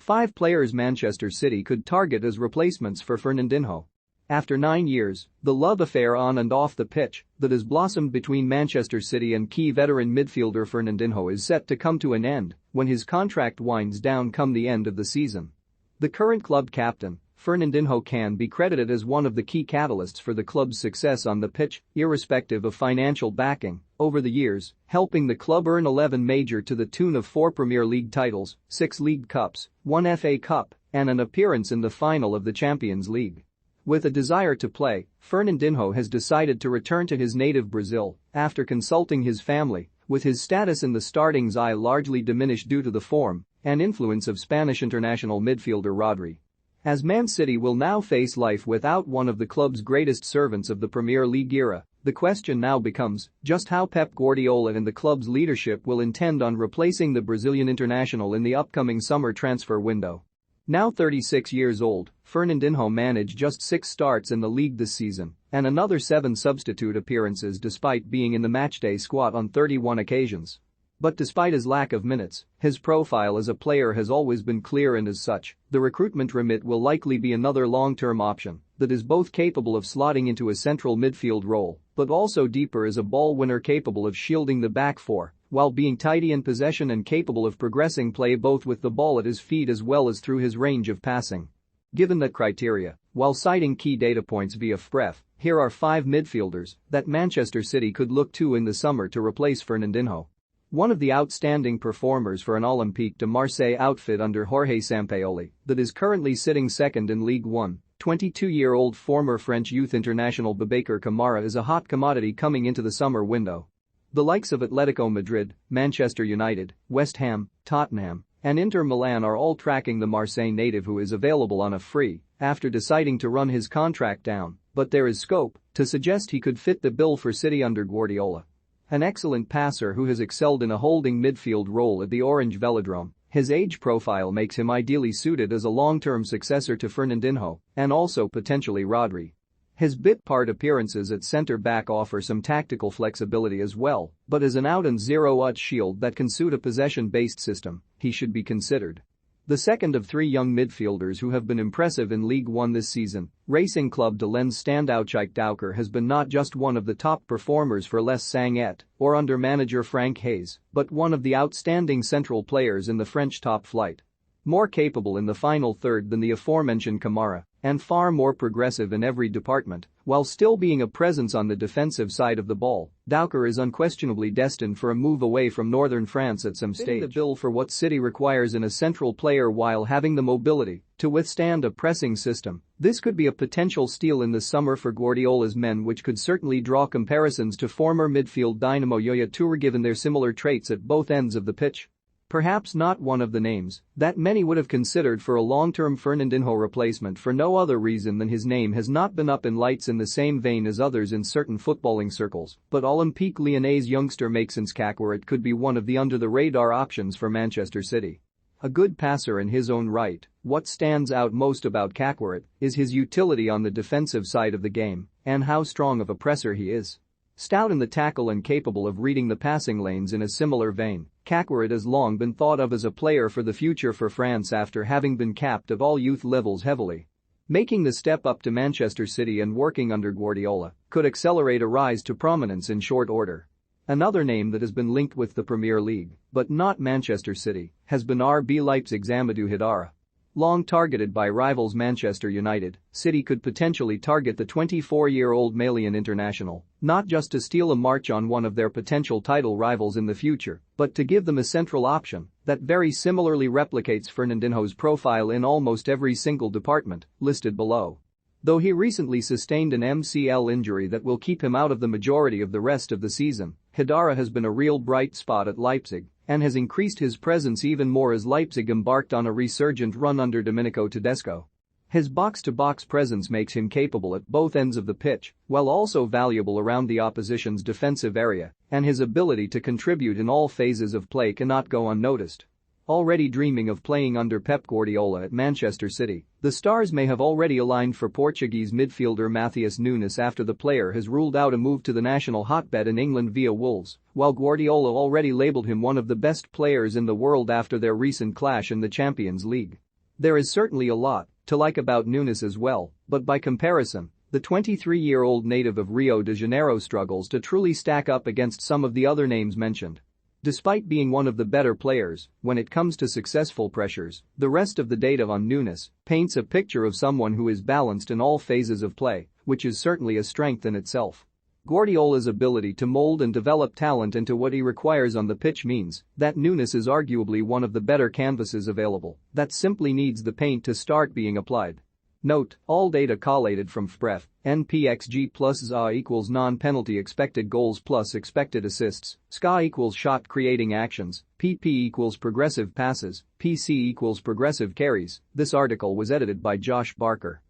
5 players Manchester City could target as replacements for Fernandinho. After 9 years, the love affair on and off the pitch that has blossomed between Manchester City and key veteran midfielder Fernandinho is set to come to an end when his contract winds down come the end of the season. The current club captain, Fernandinho, can be credited as one of the key catalysts for the club's success on the pitch, irrespective of financial backing, over the years, helping the club earn 11 major to the tune of 4 Premier League titles, 6 League Cups, 1 FA Cup, and an appearance in the final of the Champions League. With a desire to play, Fernandinho has decided to return to his native Brazil after consulting his family, with his status in the starting's eye largely diminished due to the form and influence of Spanish international midfielder Rodri. As Man City will now face life without one of the club's greatest servants of the Premier League era, the question now becomes just how Pep Guardiola and the club's leadership will intend on replacing the Brazilian international in the upcoming summer transfer window. Now 36 years old, Fernandinho managed just 6 starts in the league this season and another 7 substitute appearances despite being in the matchday squad on 31 occasions. But despite his lack of minutes, his profile as a player has always been clear, and as such, the recruitment remit will likely be another long-term option that is both capable of slotting into a central midfield role but also deeper as a ball winner capable of shielding the back four while being tidy in possession and capable of progressing play both with the ball at his feet as well as through his range of passing. Given that criteria, while citing key data points via FBref, here are 5 midfielders that Manchester City could look to in the summer to replace Fernandinho. One of the outstanding performers for an Olympique de Marseille outfit under Jorge Sampaoli that is currently sitting second in Ligue 1, 22-year-old former French youth international Boubacar Kamara is a hot commodity coming into the summer window. The likes of Atletico Madrid, Manchester United, West Ham, Tottenham, and Inter Milan are all tracking the Marseille native, who is available on a free after deciding to run his contract down, but there is scope to suggest he could fit the bill for City under Guardiola. An excellent passer who has excelled in a holding midfield role at the Orange Velodrome, his age profile makes him ideally suited as a long-term successor to Fernandinho and also potentially Rodri. His bit-part appearances at centre-back offer some tactical flexibility as well, but as an out-and-zero-out shield that can suit a possession-based system, he should be considered. The second of 3 young midfielders who have been impressive in League 1 this season, Racing Club de Lens standout Chike Douker has been not just one of the top performers for Les Sanguet or under manager Frank Hayes, but one of the outstanding central players in the French top flight. More capable in the final third than the aforementioned Kamara, and far more progressive in every department, while still being a presence on the defensive side of the ball, Douker is unquestionably destined for a move away from northern France at some stage. Fitting the bill for what City requires in a central player while having the mobility to withstand a pressing system, this could be a potential steal in the summer for Guardiola's men, which could certainly draw comparisons to former midfield dynamo Yaya Toure given their similar traits at both ends of the pitch. Perhaps not one of the names that many would have considered for a long-term Fernandinho replacement for no other reason than his name has not been up in lights in the same vein as others in certain footballing circles, but Olympique Lyonnais youngster Maxence Caqueret could be one of the under-the-radar options for Manchester City. A good passer in his own right, what stands out most about Caqueret is his utility on the defensive side of the game and how strong of a presser he is. Stout in the tackle and capable of reading the passing lanes in a similar vein, Caqueret has long been thought of as a player for the future for France after having been capped at all youth levels heavily. Making the step up to Manchester City and working under Guardiola could accelerate a rise to prominence in short order. Another name that has been linked with the Premier League, but not Manchester City, has been RB Leipzig's Amadou Haidara. Long targeted by rivals Manchester United, City could potentially target the 24-year-old Malian international, not just to steal a march on one of their potential title rivals in the future, but to give them a central option that very similarly replicates Fernandinho's profile in almost every single department listed below. Though he recently sustained an MCL injury that will keep him out of the majority of the rest of the season, Haidara has been a real bright spot at Leipzig and has increased his presence even more as Leipzig embarked on a resurgent run under Domenico Tedesco. His box-to-box presence makes him capable at both ends of the pitch, while also valuable around the opposition's defensive area, and his ability to contribute in all phases of play cannot go unnoticed. Already dreaming of playing under Pep Guardiola at Manchester City, the Stars may have already aligned for Portuguese midfielder Matheus Nunes after the player has ruled out a move to the national hotbed in England via Wolves, while Guardiola already labelled him one of the best players in the world after their recent clash in the Champions League. There is certainly a lot to like about Nunes as well, but by comparison, the 23-year-old native of Rio de Janeiro struggles to truly stack up against some of the other names mentioned. Despite being one of the better players when it comes to successful pressures, the rest of the data on Nunes paints a picture of someone who is balanced in all phases of play, which is certainly a strength in itself. Guardiola's ability to mold and develop talent into what he requires on the pitch means that Nunes is arguably one of the better canvases available that simply needs the paint to start being applied. Note, all data collated from FPref, NPXG plus ZA equals non-penalty expected goals plus expected assists, SCA equals shot creating actions, PP equals progressive passes, PC equals progressive carries. This article was edited by Josh Barker.